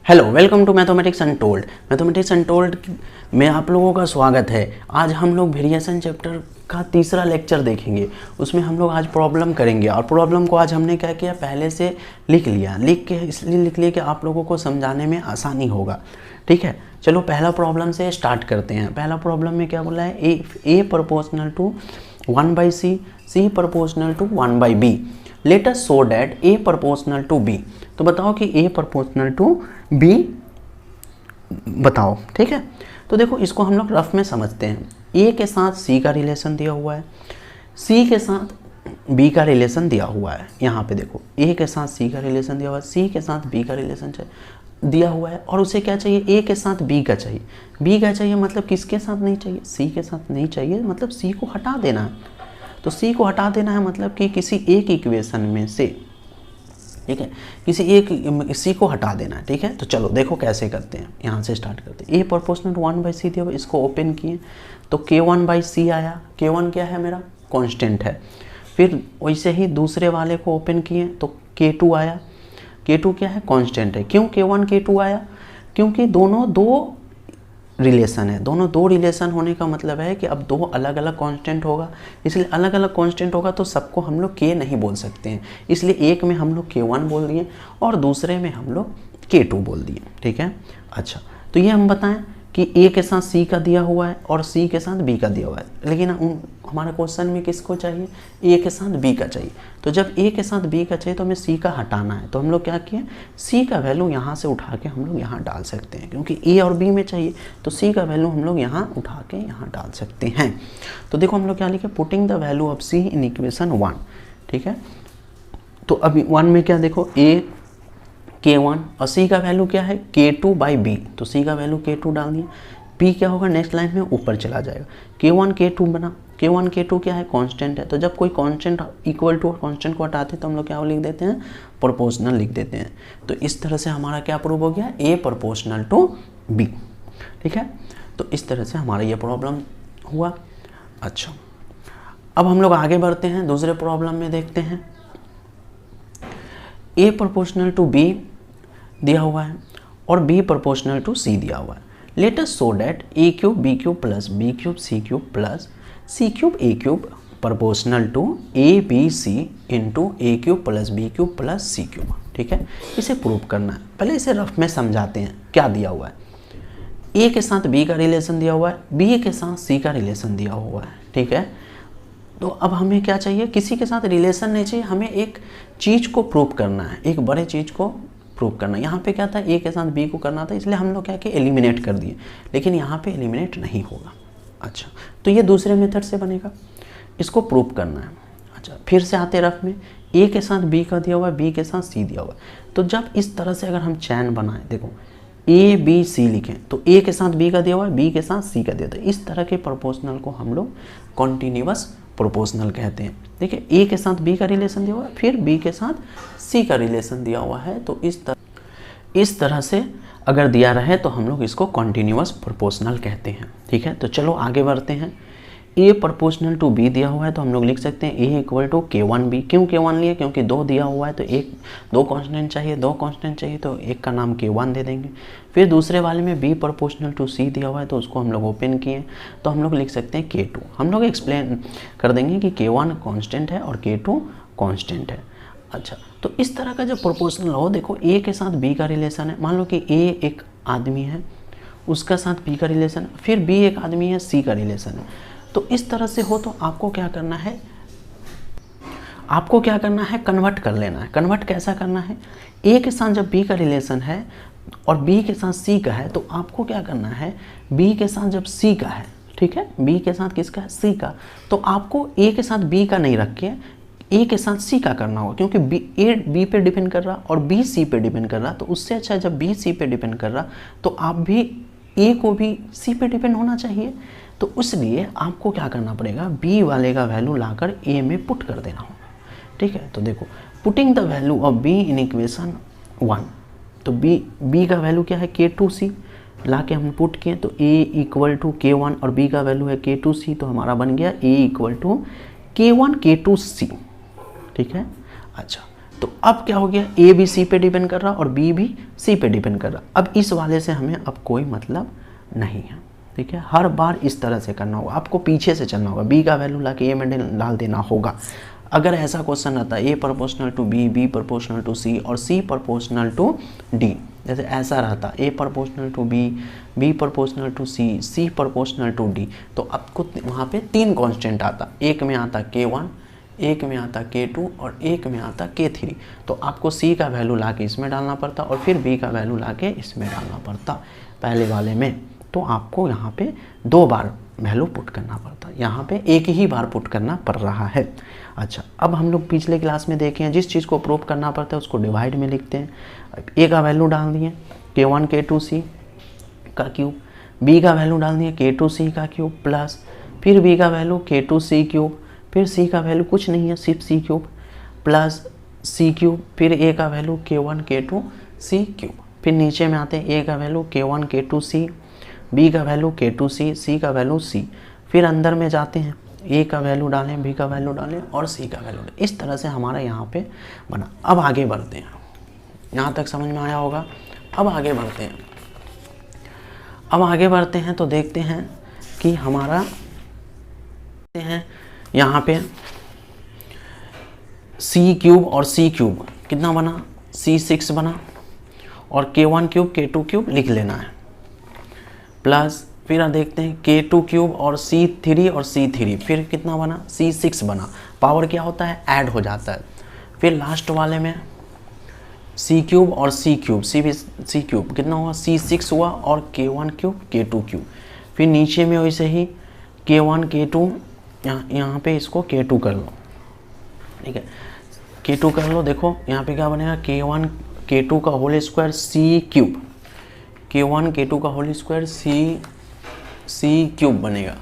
Hello, welcome to mathematics untold. Mathematics untold में आप लोगों का स्वागत है। आज हम लोग वेरिएशन चैप्टर का तीसरा लेक्चर देखेंगे। उसमें हम लोग आज प्रॉब्लम करेंगे और प्रॉब्लम को आज हमने क्या किया, पहले से लिख लिया। लिख के इसलिए लिख लिया कि आप लोगों को समझाने में आसानी होगा। ठीक है, चलो पहला प्रॉब्लम से स्टार्ट करते हैं। पहला प्रॉब्लम में क्या बोला है, A proportional to 1/c, C proportional to 1/b, let us show that A proportional to B. तो बताओ कि ए प्रोपोर्शनल टू बी बताओ। ठीक है, तो देखो इसको हम लोग रफ में समझते हैं। ए के साथ सी का रिलेशन दिया हुआ है, सी के साथ बी का रिलेशन दिया हुआ है। यहाँ पे देखो ए के साथ सी का रिलेशन दिया हुआ है, सी के साथ बी का रिलेशन दिया हुआ है, और उसे क्या चाहिए, ए के साथ बी का चाहिए। बी का चाहिए मतलब किसके साथ नहीं चाहिए, सी के साथ नहीं चाहिए, मतलब सी को हटा देना है। तो सी को हटा देना है मतलब कि किसी एक इक्वेशन में से, ठीक है, किसी एक सी को हटा देना है। ठीक है, तो चलो देखो कैसे करते हैं, यहाँ से स्टार्ट करते हैं। ए प्रोपोर्शनल 1/c दिया हुआ, इसको ओपन किए तो k1/c आया। k1 क्या है, मेरा कांस्टेंट है। फिर वैसे ही दूसरे वाले को ओपन किए तो k2 आया। k2 क्या है, कांस्टेंट है। क्यों k1 k2 आया, क्योंकि दोनों दो रिलेशन है। दोनों दो रिलेशन होने का मतलब है कि अब दो अलग अलग कांस्टेंट होगा, इसलिए अलग अलग कांस्टेंट होगा तो सबको हम लोग k नहीं बोल सकते हैं, इसलिए एक में हम लोग k1 बोल दिए और दूसरे में हम लोग k2 बोल दिए। ठीक है, अच्छा तो ये हम बताएं कि a के साथ c का दिया हुआ है और c के साथ b का दिया हुआ है, लेकिन हमारे क्वेश्चन में किसको चाहिए, a के साथ b का चाहिए। तो जब a के साथ b का चाहिए तो हमें c का हटाना है। तो हम लोग क्या किए, c का वैल्यू यहाँ से उठा के हम लोग यहाँ डाल सकते हैं, क्योंकि a और b में चाहिए तो c का वैल्यू हम लोग यहाँ उठा के यहाँ डाल सकते हैं। तो देखो हम लोग क्या लिखे, putting the value of c in equation 1। ठीक है, तो अभी 1 में क्या देखो, a k1 और c का वैल्यू क्या है, k2/b, तो c का वैल्यू k2 डाल दिया। b क्या होगा, नेक्स्ट लाइन में ऊपर चला जाएगा, k1 k2 बना। k1 k2 क्या है, कांस्टेंट है। तो जब कोई कांस्टेंट इक्वल टू कांस्टेंट को हटाते हैं तो हम लोग क्या लिख देते हैं, प्रोपोर्शनल लिख देते हैं। तो इस तरह से हमारा क्या प्रूव हो गया, a प्रोपोर्शनल टू b। ठीक है, तो इस तरह से हमारा ये प्रॉब्लम हुआ। अच्छा, अब हम लोग आगे बढ़ते हैं, दूसरे प्रॉब्लम में देखते हैं। a प्रोपोर्शनल टू b दिया हुआ है और b प्रोपोर्शनल टू c दिया हुआ है। Let us show that a³ b³ plus b³ c³ plus c³ a³ proportional to abc into a³ plus b³ plus c³। ठीक है, इसे प्रूव करना है। पहले इसे रफ में समझाते हैं। क्या दिया हुआ है, a के साथ b का रिलेशन दिया हुआ है, b के साथ c का रिलेशन दिया हुआ है। ठीक है, तो अब हमें क्या चाहिए, किसी के साथ रिलेशन नहीं चाहिए, हमें एक चीज़ को प्रूव करना है, एक बड़े चीज़ को प्रूव करना है। यहाँ पे क्या था, ए के साथ बी को करना था, इसलिए हम लोग क्या किए, एलिमिनेट कर दिए, लेकिन यहाँ पे एलिमिनेट नहीं होगा। अच्छा, तो ये दूसरे मेथड से बनेगा, इसको प्रूव करना है। अच्छा, फिर से आते रफ में, ए के साथ बी का दिया हुआ है, बी के साथ सी दिया हुआ है। तो जब इस तरह से अगर हम चैन बनाएं, देखो ए बी सी लिखें तो ए के साथ बी का दिया हुआ है, बी के साथ सी का दिया हुआ है, इस तरह के प्रोपोर्शनल को हम लोग कॉन्टिन्यूअस प्रोपोर्शनल कहते हैं। देखिए ए के साथ बी का रिलेशन दिया हुआ है, फिर बी के साथ सी का रिलेशन दिया हुआ है, तो इस तरह से अगर दिया रहे तो हम लोग इसको कॉन्टिन्यूअस प्रोपोर्शनल कहते हैं। ठीक है, तो चलो आगे बढ़ते हैं। ए प्रोपोर्शनल टू बी दिया हुआ है तो हम लोग लिख सकते हैं ए इक्वल टू k1b। क्यों k1 लिए, क्योंकि दो दिया हुआ है तो दो कांस्टेंट चाहिए तो एक का नाम k1 दे देंगे। फिर दूसरे वाले में b प्रोपोर्शनल टू c दिया हुआ है तो उसको हम लोग ओपन किए तो हम लोग लिख सकते हैं k2। हम लोग एक्सप्लेन कर देंगे कि k1 कांस्टेंट है और k2 कांस्टेंट है। अच्छा, तो इस तरह का जब प्रोपोर्शनल हो, देखो a के साथ b का रिलेशन है, मान लो कि a एक आदमी है, उसका साथ b का रिलेशन, फिर b एक आदमी है, c का रिलेशन है। तो इस तरह से हो तो आपको क्या करना है, कन्वर्ट कर लेना है। कन्वर्ट कैसा करना है, a के साथ जब b का रिलेशन है और b के साथ c का है तो आपको क्या करना है, b के साथ जब c का है, ठीक है, b के साथ किसका है, c का, तो आपको a के साथ b का नहीं रख के a के साथ c का करना होगा, क्योंकि a b पे डिपेंड कर रहा और b c पे डिपेंड कर रहा। तो उससे अच्छा जब b c पे डिपेंड कर रहा तो आप भी a को भी c पे डिपेंड होना चाहिए। तो इसलिए आपको क्या करना पड़ेगा, b वाले का वैल्यू लाकर a में पुट कर देना होगा। ठीक है, तो देखो putting the value of b in equation 1, तो b का वैल्यू क्या है, k2c, ला के हम पुट किए तो a इक्वल टू k1 और b का वैल्यू है k2c, तो हमारा बन गया a equal to k1 k2c। ठीक है, अच्छा तो अब क्या हो गया, ए भी सी पे डिपेंड कर रहा और बी भी सी पे डिपेंड कर रहा। अब इस वाले से हमें अब कोई मतलब नहीं है, ठीक है। हर बार इस तरह से करना होगा, आपको पीछे से चलना होगा, बी का वैल्यू ला के ए में डाल देना होगा। अगर ऐसा क्वेश्चन आता है A proportional to B, B proportional to C और सी प्रोपोर्शनल टू डी, जैसे ऐसा रहता A proportional to B, B proportional to C, C proportional to D, तो आपको वहाँ पे 3 कांस्टेंट आता, एक में आता K1, एक में आता K2 और एक में आता K3। तो आपको C का वैल्यू ला के इसमें डालना पड़ता और फिर B का वैल्यू ला के इसमें डालना पड़ता पहले वाले में। तो आपको यहाँ पे 2 बार वैल्यू पुट करना पड़ता, यहाँ पे एक ही बार पुट करना पड़ रहा है। अच्छा, अब हम लोग पिछले क्लास में देखे हैं जिस चीज़ को प्रूव करना पड़ता है उसको डिवाइड में लिखते हैं। ए का वैल्यू डाल दिए K1 K2 C का क्यूब, बी का वैल्यू डाल दिए K2 C का क्यूब प्लस फिर बी का वैल्यू K2 C क्यूब, फिर सी का वैल्यू कुछ नहीं है सिर्फ सी क्यूब प्लस सी क्यूब, फिर ए का value K1 K2 C cube, फिर नीचे में आते हैं ए का value K1 K2 C, B का वैल्यू K2 C, सी का वैल्यू C, फिर अंदर में जाते हैं ए का वैल्यू डालें, बी का वैल्यू डालें और सी का वैल्यू डालें। इस तरह से हमारा यहाँ पे बना। अब आगे बढ़ते हैं, यहाँ तक समझ में आया होगा। अब आगे बढ़ते हैं, अब आगे बढ़ते हैं तो देखते हैं कि हमारा यहाँ पे सी क्यूब और सी क्यूब कितना बना, C6 बना और K1 क्यूब K2 क्यूब लिख लेना है प्लस फिर देखते हैं K2 क्यूब और C3 और C3 फिर कितना बना, C6 बना। पावर क्या होता है, ऐड हो जाता है। फिर लास्ट वाले में C क्यूब और C क्यूब, C क्यूब कितना हुआ, C6 हुआ और K1 क्यूब K2 क्यूब। फिर नीचे में वैसे ही K1 K2, यहाँ पे इसको K2 कर लो, ठीक है, K2 कर लो। देखो यहाँ पे क्या बनेगा, K1 K2 का whole square C cube, K1 K2 का होल स्क्वायर C क्यूब बनेगा,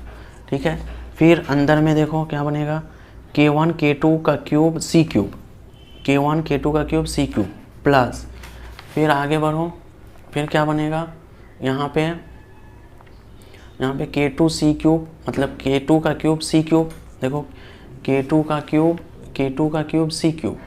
ठीक है। फिर अंदर में देखो क्या बनेगा, K1 K2 का cube C cube, K1 K2 का क्यूब C क्यूब प्लस फिर आगे बढ़ो, फिर क्या बनेगा यहाँ पे K2 C क्यूब मतलब K2 का क्यूब C क्यूब, देखो K2 का क्यूब C क्यूब,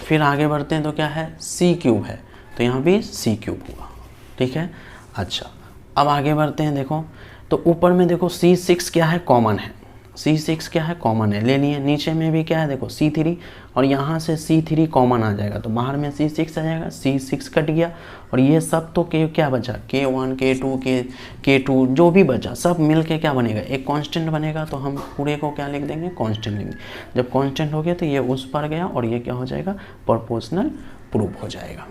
फिर आगे बढ़ते हैं तो क्या है, C क्यूब है तो यहाँ भी C क्यूब हुआ, ठीक है। अच्छा, अब आगे बढ़ते हैं, देखो तो ऊपर में देखो C6 क्या है, कॉमन है, C6 क्या है, कॉमन है, ले लिए। नीचे में भी क्या है, देखो C3 और यहाँ से C3 कॉमन आ जाएगा तो बाहर में C6 आ जाएगा, C6 कट गया और ये सब तो क्या बचा, K1 K2 K2 जो भी बचा सब मिल के क्या बनेगा, एक कांस्टेंट बनेगा। तो हम पूरे को क्या लिख देंगे, कांस्टेंट लिख देंगे। जब कांस्टेंट हो गया तो ये उस पर गया और ये क्या हो जाएगा, प्रोपोर्शनल प्रूव हो जाएगा,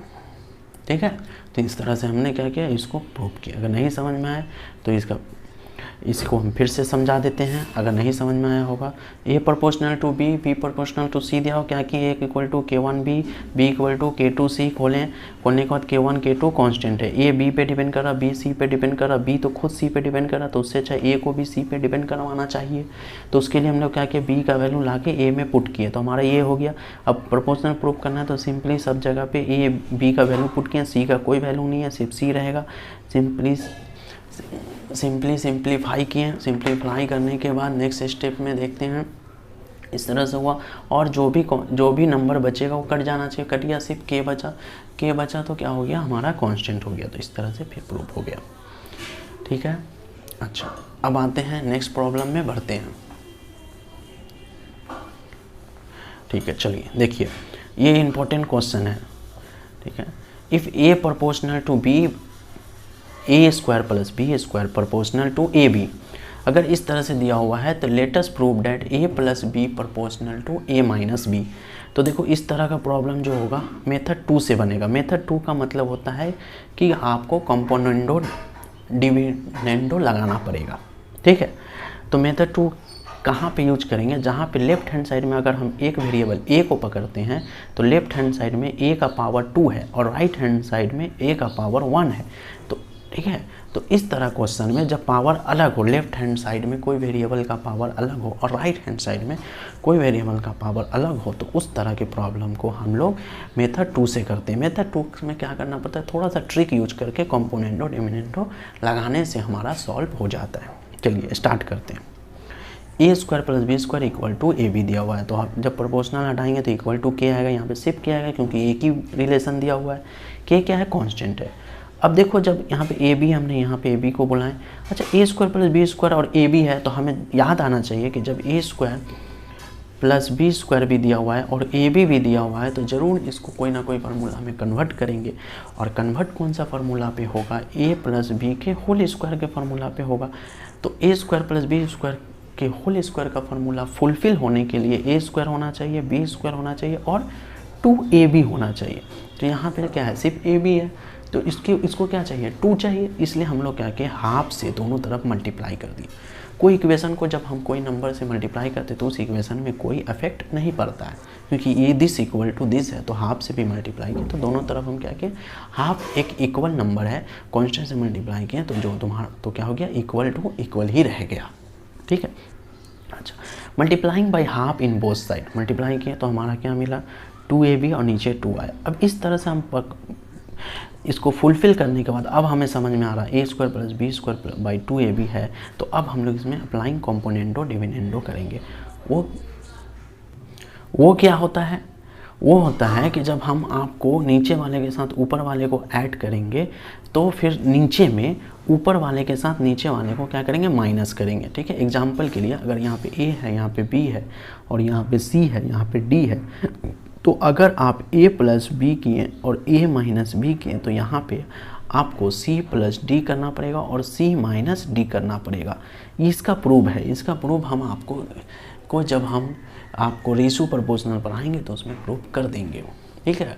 ठीक है। तो इस तरह से हमने क्या किया, इसको प्रूव किया। अगर नहीं समझ में आए तो इसको हम फिर से समझा देते हैं, अगर नहीं समझ में आया होगा। A proportional to B, B proportional to C दिया हो, क्या कि A equal to K1 B, B equal to K2 C खोलने के बाद K1 K2 कांस्टेंट है, ए बी पे डिपेंड कर रहा, बी सी पे डिपेंड कर रहा, बी तो खुद सी पे डिपेंड कर रहा, तो उससे अच्छा ए को भी सी पे डिपेंड करवाना चाहिए। तो उसके लिए हम लोग क्या किया, बी का वैल्यू ला के ए में पुट किए तो हमारा ये हो गया। अब प्रोपोर्शनल प्रूव करना है तो सिंपली सब जगह पे ए बी का वैल्यू पुट किया, सी का कोई वैल्यू नहीं है, सिर्फ सी रहेगा। सिंपली सिंप्लीफाई किए, सिंप्लीफाई करने के बाद नेक्स्ट स्टेप में देखते हैं इस तरह से हुआ। और जो भी नंबर बचेगा वो कट जाना चाहिए, कट गया, सिर्फ के बचा तो क्या हो गया, हमारा कांस्टेंट हो गया। तो इस तरह से फिर प्रूफ हो गया, ठीक है। अच्छा, अब आते हैं नेक्स्ट प्रॉब्लम में बढ़ते हैं, ठीक है। चलिए देखिए, ये इंपॉर्टेंट क्वेश्चन है, ठीक है। If A proportional to B, A square plus B square proportional to A B, अगर इस तरह से दिया हुआ है तो let us prove that A plus B proportional to A minus B. तो देखो इस तरह का प्रॉब्लम जो होगा मेथड 2 से बनेगा। मेथड 2 का मतलब होता है कि आपको कंपोनेंडो डिविडेंडो लगाना पड़ेगा, ठीक है। तो मेथड 2 कहाँ पे यूज करेंगे, जहाँ पे लेफ्ट हैंड साइड में अगर हम एक वेरिएबल ए को पकड़ते हैं तो लेफ्ट हैंड साइड में ए का पावर 2 है और राइट हैंड साइड में ए का पावर 1 है, तो ठीक है। तो इस तरह क्वेश्चन में जब पावर अलग हो, लेफ्ट हैंड साइड में कोई वेरिएबल का पावर अलग हो और राइट हैंड साइड में कोई वेरिएबल का पावर अलग हो, तो उस तरह के प्रॉब्लम को हम लोग मेथड 2 से करते हैं। मेथड 2 में क्या करना पड़ता है, थोड़ा सा ट्रिक यूज करके कंपोनेंटो डिविडेंडो लगाने से हमारा सॉल्व हो जाता है। चलिए स्टार्ट करते हैं। A square plus B square equal to A B दिया हुआ है, तो आप जब प्रोपोर्शनल हटाएंगे तो इक्वल टू के आएगा, यहाँ पे सिर्फ के आएगा क्योंकि एक ही रिलेशन दिया हुआ है, के क्या है कांस्टेंट है। अब देखो जब यहाँ पे ए बी हमने यहाँ पे ए बी को बुलाएं, अच्छा ए स्क्वायर प्लस बी स्क्वायर और ए बी है तो हमें याद आना चाहिए कि जब ए स्क्वायर प्लस बी स्क्वायर भी दिया हुआ है और ए बी भी दिया हुआ है तो ज़रूर इसको कोई ना कोई फार्मूला में कन्वर्ट करेंगे, और कन्वर्ट कौन सा फार्मूला पे होगा, ए प्लस बी के होल स्क्वायर के फार्मूला पे होगा। तो ए स्क्वायर प्लस बी स्क्वायर के होल स्क्वायर का फार्मूला फुलफिल होने के लिए ए स्क्वायर होना चाहिए, बी स्क्वायर होना चाहिए और 2ab होना चाहिए। तो यहाँ पे क्या है, सिर्फ ab है, तो इसको क्या चाहिए, 2 चाहिए, इसलिए हम लोग क्या किए, हाफ से दोनों तरफ मल्टीप्लाई कर दिए। कोई इक्वेशन को जब हम कोई नंबर से मल्टीप्लाई करते तो उस इक्वेशन में कोई इफेक्ट नहीं पड़ता है, क्योंकि ये दिस इक्वल टू दिस है, तो हाफ से भी मल्टीप्लाई किए तो दोनों तरफ हम क्या किए, हाफ एक इक्वल नंबर है कांस्टेंट से मल्टीप्लाई किए तो जो तुम्हारा तो क्या हो गया, इक्वल टू इक्वल ही रह गया। ठीक है, अच्छा multiplying by half in both side, multiply किए तो हमारा क्या मिला, 2ab और नीचे 2 आया। अब इस तरह से हम इसको फुलफिल करने के बाद अब हमें समझ में आ रहा है A square plus B square by 2ab है, तो अब हम लोग इसमें अप्लाइंग कॉम्पोनेंटो डिविडेंडो करेंगे। वो क्या होता है, वो होता है कि जब हम आपको नीचे वाले के साथ ऊपर वाले को ऐड करेंगे तो फिर नीचे में ऊपर वाले के साथ नीचे वाले को क्या करेंगे, माइनस करेंगे। ठीक है, एग्जाम्पल के लिए अगर यहाँ पे a है, यहाँ पे b है और यहाँ पे c है, यहाँ पे d है, तो अगर आप a प्लस बी किए और a माइनस बी किए तो यहाँ पे आपको c प्लस डी करना पड़ेगा और c माइनस डी करना पड़ेगा। इसका प्रूफ है, इसका प्रूफ हम आपको जब हम आपको रेशियो प्रोपोर्शनल पढ़ाएंगे तो उसमें प्रूफ कर देंगे। ठीक है,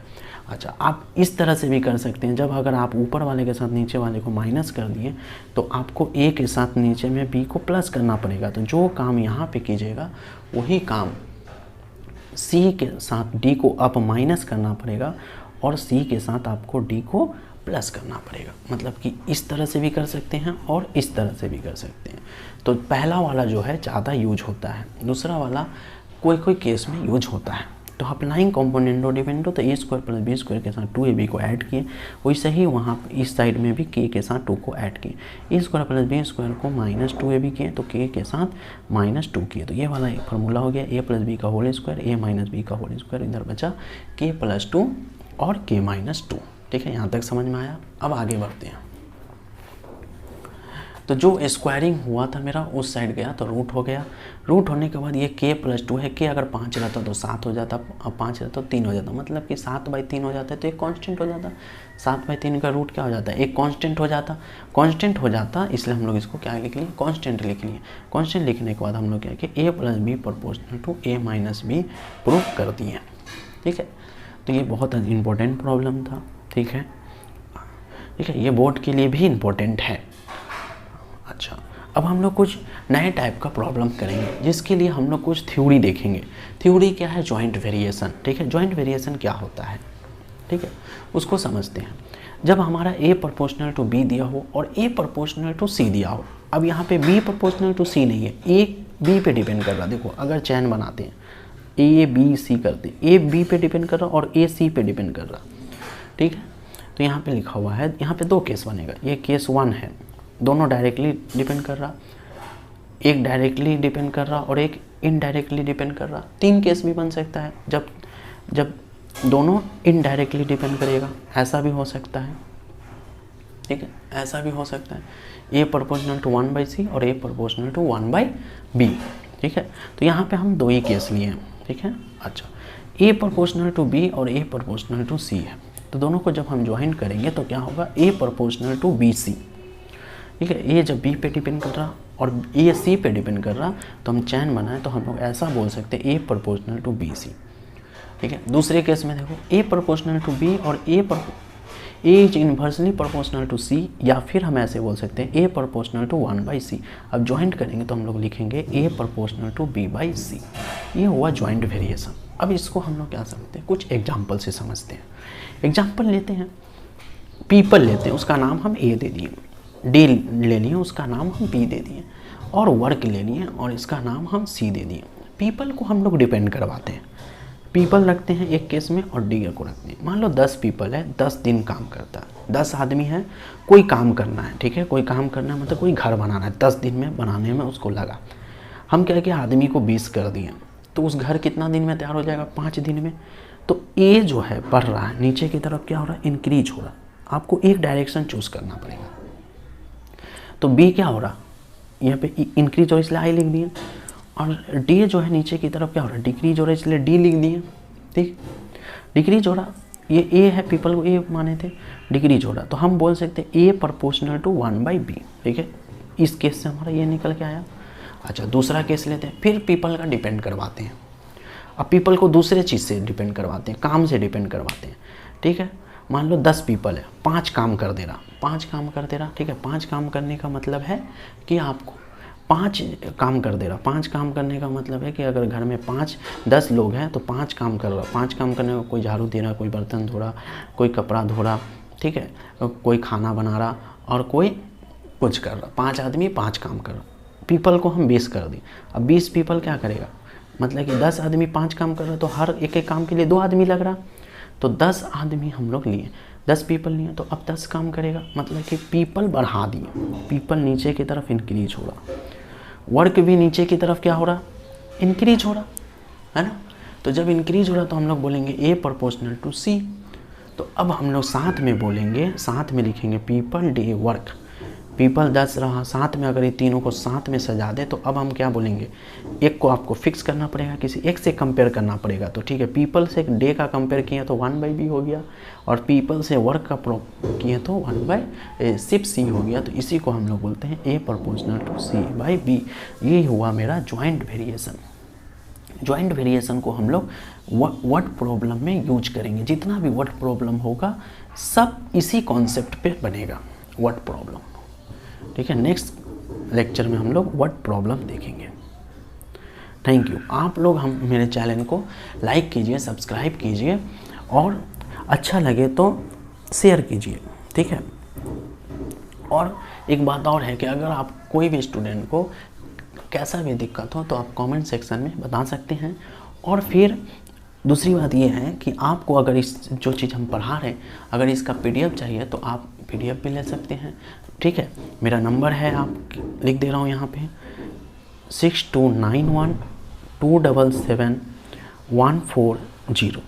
अच्छा आप इस तरह से भी कर सकते हैं, जब अगर आप ऊपर वाले के साथ नीचे वाले को माइनस कर दिए तो आपको a के साथ नीचे में b को प्लस करना पड़ेगा, तो जो काम यहाँ पे कीजिएगा वही काम c के साथ d को अप माइनस करना पड़ेगा और c के साथ आपको d को प्लस करना पड़ेगा। मतलब कि इस तरह से भी कर सकते हैं और इस तरह से भी कर सकते हैं। तो पहला वाला जो है ज़्यादा यूज होता है, दूसरा वाला कोई केस में यूज होता है। तो अप्लाइंग कॉम्पोनेंटो डिपेंडो, तो ए स्क्वायर प्लस बी स्क्वायर के साथ 2ab को ऐड किए, वैसे ही वहाँ इस साइड में भी k के साथ 2 को ऐड किए। ए स्क्वायर प्लस बी स्क्वायर को माइनस 2ab किए तो k के साथ माइनस 2 किए, तो ये वाला एक फार्मूला हो गया, a प्लस बी का whole square, a minus B का होल स्क्वायर, इधर बचा k प्लस 2 और k माइनस 2। ठीक है, यहाँ तक समझ में आया। अब आगे बढ़ते हैं। तो जो स्क्वायरिंग हुआ था मेरा उस साइड गया तो रूट हो गया, रूट होने के बाद ये k प्लस 2 है, k अगर 5 रहता तो 7 हो जाता, अब 5 रहता तो 3 हो जाता, मतलब कि 7/3 हो जाता है तो एक कांस्टेंट हो जाता। 7/3 का रूट क्या हो जाता है, एक कांस्टेंट हो जाता, कांस्टेंट हो जाता, इसलिए हम लोग इसको क्या लिख लिए, कांस्टेंट लिख लिए। कांस्टेंट लिखने के बाद हम लोग क्या किए, a plus B proportional to a minus B proof कर दिए। ठीक है, तो ये बहुत इंपॉर्टेंट प्रॉब्लम था। ठीक है, ये बोर्ड के लिए भी इम्पोर्टेंट है। अच्छा, अब हम लोग कुछ नए टाइप का प्रॉब्लम करेंगे, जिसके लिए हम लोग कुछ थ्योरी देखेंगे। थ्योरी क्या है, जॉइंट वेरिएशन। ठीक है, जॉइंट वेरिएशन क्या होता है, ठीक है, उसको समझते हैं। जब हमारा a प्रोपोर्शनल टू b दिया हो और a प्रोपोर्शनल टू c दिया हो, अब यहाँ पे b प्रोपोर्शनल टू c नहीं है, a b पे डिपेंड कर रहा। देखो अगर चैन बनाते हैं a b c करते हैं, a b पे डिपेंड कर रहा और a c पे डिपेंड कर रहा। ठीक है, तो यहाँ पे लिखा हुआ है, यहाँ पे 2 केस बनेगा, ये केस 1 है, दोनों डायरेक्टली डिपेंड कर रहा, एक डायरेक्टली डिपेंड कर रहा और एक इनडायरेक्टली डिपेंड कर रहा। 3 केस भी बन सकता है, जब दोनों इनडायरेक्टली डिपेंड करेगा, ऐसा भी हो सकता है। ठीक है, ऐसा भी हो सकता है, a प्रोपोर्शनल टू 1/c और a प्रोपोर्शनल टू 1/b। ठीक है, तो यहाँ पे हम 2 ही केस लिए हैं। ठीक है, अच्छा a प्रोपोर्शनल टू b और a प्रोपोर्शनल टू c है, तो दोनों को जब हम ज्वाइन करेंगे तो क्या होगा, a प्रोपोर्शनल टू bc। ठीक है, ये जब b पे डिपेंड कर रहा और a c पे डिपेंड कर रहा तो हम चैन बनाए तो हम लोग ऐसा बोल सकते हैं a प्रोपोर्शनल टू bc। ठीक है, दूसरे केस में देखो a प्रोपोर्शनल टू b और a is inversely proportional to c, या फिर हम ऐसे बोल सकते हैं a प्रोपोर्शनल टू 1/c। अब ज्वाइंट करेंगे तो हम लोग लिखेंगे a प्रोपोर्शनल टू b/c। ये हुआ ज्वाइंट वेरिएशन। अब इसको हम लोग क्या समझते हैं, कुछ एग्जाम्पल से समझते हैं। एग्जाम्पल लेते हैं, पीपल लेते हैं, उसका नाम हम a दे दिए, डे ले लिए, उसका नाम हम p दे दिए, और वर्क ले लिए और इसका नाम हम c दे दिए। पीपल को हम लोग डिपेंड करवाते हैं, पीपल रखते हैं एक केस में और डी को रखते हैं। मान लो 10 पीपल है, 10 दिन काम करता है, 10 आदमी है, कोई काम करना है। ठीक है, कोई काम करना है मतलब कोई घर बनाना है, 10 दिन में बनाने में उसको लगा। हम क्या किया, आदमी को 20 कर दिए, तो उस घर कितना दिन में तैयार हो जाएगा, 5 दिन में। तो ए जो है बढ़ रहा है, नीचे की तरफ क्या हो रहा है, इंक्रीज हो रहा है। आपको एक डायरेक्शन चूज करना पड़ेगा। तो बी क्या हो रहा, यहाँ पे इंक्रीज हो रहा है इसलिए आई लिख दिए, और डी जो है नीचे की तरफ क्या हो रहा है, डिक्रीज हो रहा है इसलिए डी लिख दिए। ठीक, डिक्रीज हो रहा, ये ए है, पीपल को ए माने थे, डिक्रीज हो रहा, तो हम बोल सकते हैं ए प्रोपोर्शनल टू 1/b। ठीक है, इस केस से हमारा ये निकल के आया। अच्छा, दूसरा केस लेते हैं, फिर पीपल का डिपेंड करवाते हैं। अब पीपल को दूसरे चीज़ से डिपेंड करवाते हैं, काम से डिपेंड करवाते हैं। ठीक है, मान लो 10 पीपल है, 5 काम कर दे रहा, 5 काम कर दे रहा। ठीक है, 5 काम करने का मतलब है कि आपको 5 काम कर दे रहा। 5 काम करने का मतलब है कि अगर घर में 10 लोग हैं तो 5 काम कर रहा। 5 काम करने का, कोई झाड़ू दे रहा, कोई बर्तन धो रहा, कोई कपड़ा धो रहा, ठीक है, कोई खाना बना रहा, और कोई कुछ कर रहा। 5 आदमी 5 काम कर रहा। पीपल को हम 20 कर दी। अब 20 पीपल क्या करेगा, मतलब कि 10 आदमी 5 काम कर रहा, तो हर एक एक काम के लिए 2 आदमी लग रहा। तो 10 आदमी हम लोग लिए, 10 पीपल लिए, तो अब 10 काम करेगा, मतलब कि पीपल बढ़ा दिए, पीपल नीचे की तरफ इंक्रीज हो रहा, वर्क भी नीचे की तरफ क्या हो रहा, इंक्रीज हो रहा है ना। तो जब इंक्रीज हो रहा तो हम लोग बोलेंगे ए प्रोपोर्शनल टू सी। तो अब हम लोग साथ में बोलेंगे, साथ में लिखेंगे पीपल डे वर्क। पीपल 10 रहा, साथ में अगर ये तीनों को साथ में सजा दे तो अब हम क्या बोलेंगे, एक को आपको फिक्स करना पड़ेगा, किसी एक से कंपेयर करना पड़ेगा। तो ठीक है, पीपल से डे का कंपेयर किया तो 1/b हो गया, और पीपल से वर्क का किए तो 1/c हो गया। तो इसी को हम लोग बोलते हैं ए प्रोपोर्शनल टू c/b। ये हुआ मेरा ज्वाइंट वेरिएशन। ज्वाइंट वेरिएशन को हम लोग वर्ड प्रॉब्लम में यूज करेंगे। जितना भी वर्ड प्रॉब्लम होगा सब इसी कॉन्सेप्ट पे बनेगा, वर्ड प्रॉब्लम। ठीक है, नेक्स्ट लेक्चर में हम लोग वर्ड प्रॉब्लम देखेंगे। Thank you. आप लोग हम मेरे चैनल को लाइक कीजिए, सब्सक्राइब कीजिए, और अच्छा लगे तो शेयर कीजिए। ठीक है, और एक बात और है कि अगर आप कोई भी स्टूडेंट को कैसा भी दिक्कत हो तो आप कमेंट सेक्शन में बता सकते हैं। और फिर दूसरी बात ये है कि आपको अगर इस जो चीज़ हम पढ़ा रहे हैं, अगर इसका PDF चाहिए तो आप PDF भी ले सकते हैं। ठीक है, मेरा नंबर है, आप लिख दे रहा हूँ यहाँ पे 6291277140।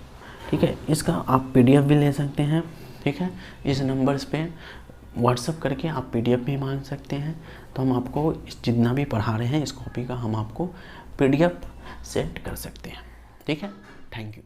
ठीक है, इसका आप PDF भी ले सकते हैं। ठीक है, इस नंबर्स पे व्हाट्सअप करके आप PDF भी मांग सकते हैं। तो हम आपको जितना भी पढ़ा रहे हैं इस कॉपी का हम आपको PDF सेंड कर सकते हैं। ठीक है, थैंक यू।